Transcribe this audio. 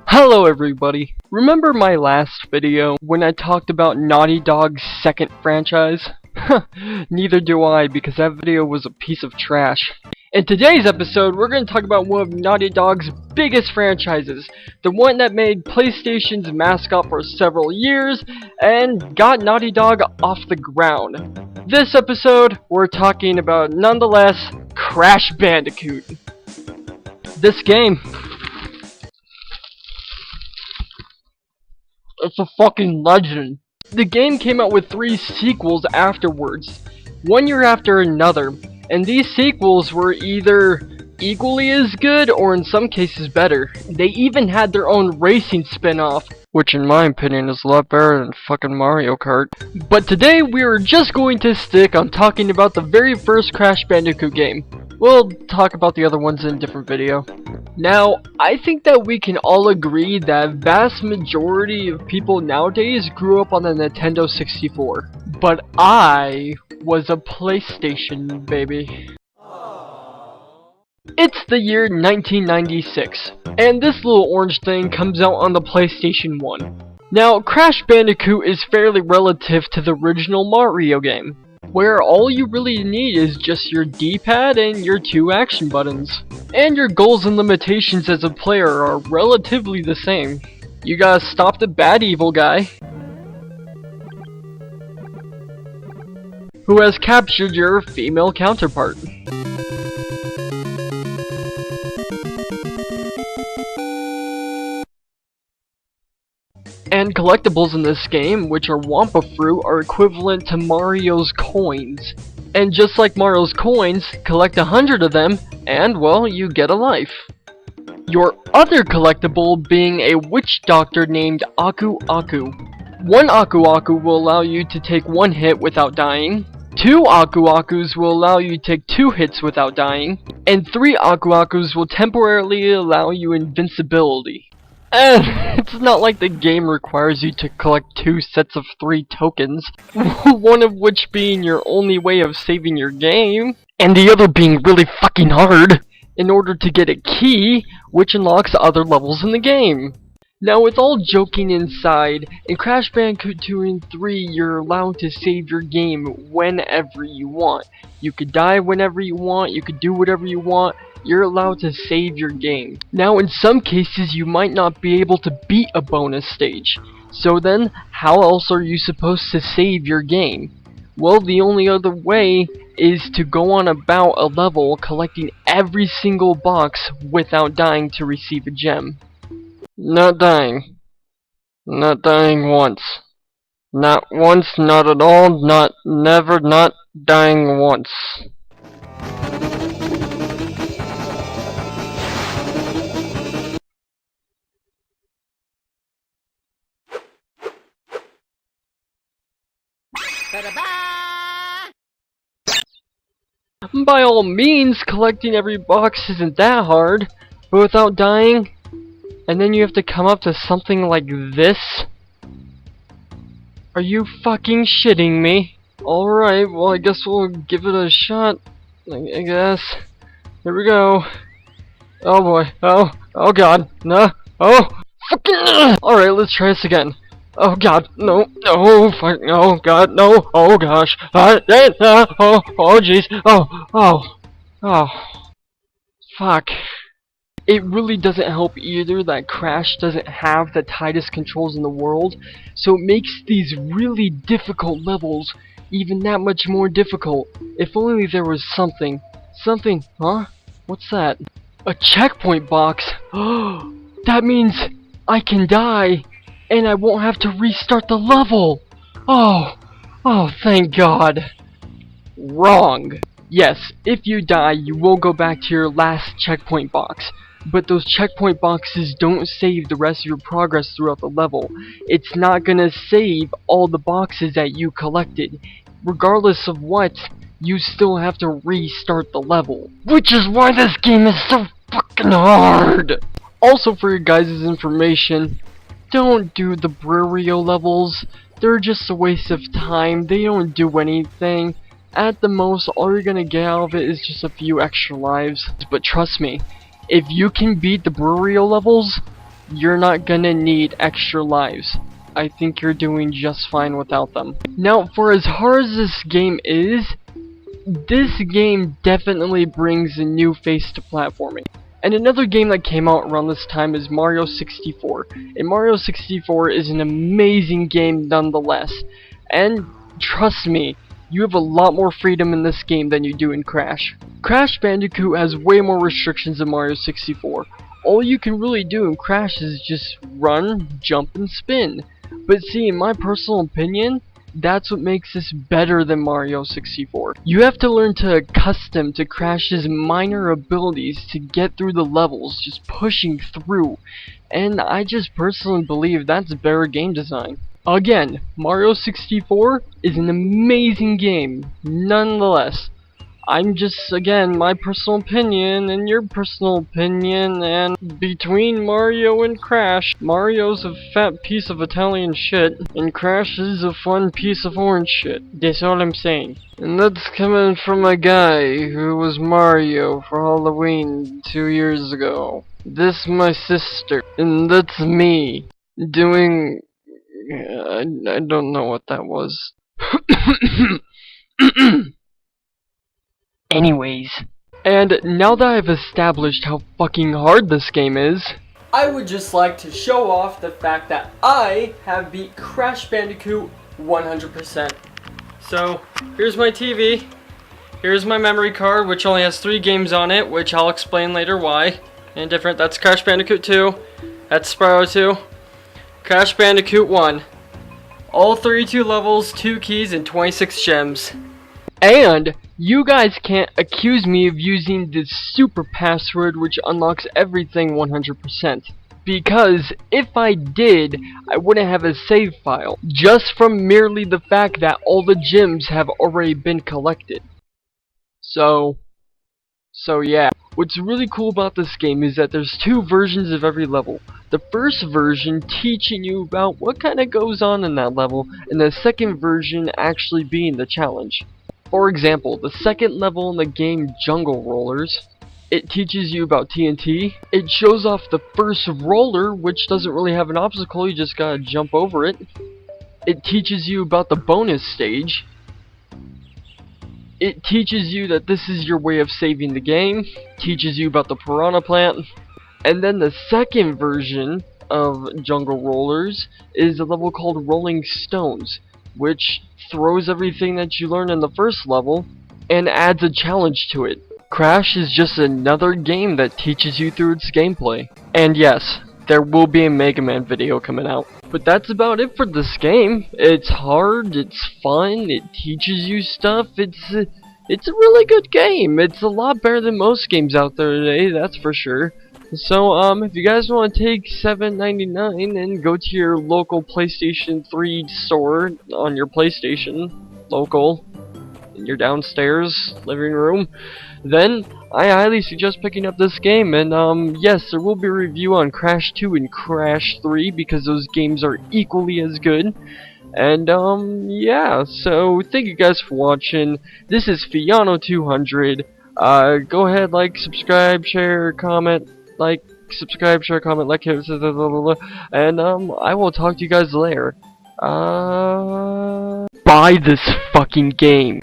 Hello everybody! Remember my last video when I talked about Naughty Dog's second franchise? Neither do I, because that video was a piece of trash. In today's episode, we're going to talk about one of Naughty Dog's biggest franchises, the one that made PlayStation's mascot for several years, and got Naughty Dog off the ground. This episode, we're talking about, nonetheless, Crash Bandicoot. This game, it's a fucking legend. The game came out with 3 sequels afterwards, one year after another, and these sequels were either equally as good or in some cases better. They even had their own racing spin-off, which in my opinion is a lot better than fucking Mario Kart. But today we are just going to stick on talking about the very first Crash Bandicoot game. We'll talk about the other ones in a different video. Now, I think that we can all agree that vast majority of people nowadays grew up on the Nintendo 64. But I was a PlayStation baby. It's the year 1996, and this little orange thing comes out on the PlayStation 1. Now, Crash Bandicoot is fairly relative to the original Mario game, where all you really need is just your D-pad and your 2 action buttons. And your goals and limitations as a player are relatively the same. You gotta stop the bad evil guy, who has captured your female counterpart. And collectibles in this game, which are Wampa Fruit, are equivalent to Mario's coins. And just like Mario's coins, collect 100 of them, and well, you get a life. Your other collectible being a witch doctor named Aku Aku. One Aku Aku will allow you to take 1 hit without dying. 2 Aku Akus will allow you to take 2 hits without dying. And 3 Aku Akus will temporarily allow you invincibility. And it's not like the game requires you to collect 2 sets of 3 tokens, one of which being your only way of saving your game, and the other being really fucking hard, in order to get a key, which unlocks other levels in the game. Now, with all joking inside, in Crash Bandicoot 2 and 3, you're allowed to save your game whenever you want. You could die whenever you want, you could do whatever you want. You're allowed to save your game. Now, in some cases, you might not be able to beat a bonus stage. So then, how else are you supposed to save your game? Well, the only other way is to go on about a level collecting every single box without dying to receive a gem. Not dying. Not dying once. Not once, not at all, not never, not dying once. By all means, collecting every box isn't that hard, but without dying, and then you have to come up to something like this? Are you fucking shitting me? Alright, well I guess we'll give it a shot, I guess. Here we go. Oh boy, oh god, no, oh, fucking, alright, let's try this again. Oh god, no, fuck, no, god, no, oh gosh, oh jeez, oh, fuck. It really doesn't help either that Crash doesn't have the tightest controls in the world, so it makes these really difficult levels even that much more difficult. If only there was something, huh? What's that? A checkpoint box? Oh, that means I can die, and I won't have to restart the level! Oh, thank God. Wrong. Yes, if you die, you will go back to your last checkpoint box, but those checkpoint boxes don't save the rest of your progress throughout the level. It's not gonna save all the boxes that you collected. Regardless of what, you still have to restart the level. Which is why this game is so fucking hard! Also, for your guys' information, don't do the Brio levels. They're just a waste of time. They don't do anything. At the most, all you're gonna get out of it is just a few extra lives. But trust me, if you can beat the Brio levels, you're not gonna need extra lives. I think you're doing just fine without them. Now, for as hard as this game is, this game definitely brings a new face to platforming. And another game that came out around this time is Mario 64. And Mario 64 is an amazing game nonetheless. And trust me, you have a lot more freedom in this game than you do in Crash. Crash Bandicoot has way more restrictions than Mario 64. All you can really do in Crash is just run, jump, and spin. But see, in my personal opinion, that's what makes this better than Mario 64. You have to learn to accustom to Crash's minor abilities to get through the levels, just pushing through. And I just personally believe that's better game design. Again, Mario 64 is an amazing game, nonetheless. I'm just, again, my personal opinion and your personal opinion, and between Mario and Crash, Mario's a fat piece of Italian shit, and Crash is a fun piece of orange shit. That's all I'm saying. And that's coming from a guy who was Mario for Halloween 2 years ago. This my sister, and that's me, doing... I don't know what that was. Anyways. And now that I've established how fucking hard this game is, I would just like to show off the fact that I have beat Crash Bandicoot 100%. So, here's my TV. Here's my memory card, which only has 3 games on it, which I'll explain later why. And different, that's Crash Bandicoot 2. That's Spyro 2. Crash Bandicoot 1. All 32 levels, 2 keys, and 26 gems. And you guys can't accuse me of using this super password which unlocks everything 100%. Because if I did, I wouldn't have a save file, just from merely the fact that all the gems have already been collected. So yeah. What's really cool about this game is that there's 2 versions of every level. The first version teaching you about what kind of goes on in that level, and the second version actually being the challenge. For example, the second level in the game, Jungle Rollers, it teaches you about TNT. It shows off the first roller, which doesn't really have an obstacle, you just gotta jump over it. It teaches you about the bonus stage. It teaches you that this is your way of saving the game. Teaches you about the Piranha Plant. And then the second version of Jungle Rollers is a level called Rolling Stones, which throws everything that you learned in the first level and adds a challenge to it. Crash is just another game that teaches you through its gameplay. And yes, there will be a Mega Man video coming out. But that's about it for this game. It's hard, it's fun, it teaches you stuff, it's a really good game. It's a lot better than most games out there today, that's for sure. So, if you guys want to take $7.99 and go to your local PlayStation 3 store on your PlayStation, local, in your downstairs living room, then I highly suggest picking up this game. And, yes, there will be a review on Crash 2 and Crash 3 because those games are equally as good. And, yeah, so thank you guys for watching. This is Fiano200. Go ahead, like, subscribe, share, comment. Like, subscribe, share, comment, like, and I will talk to you guys later. Buy this fucking game.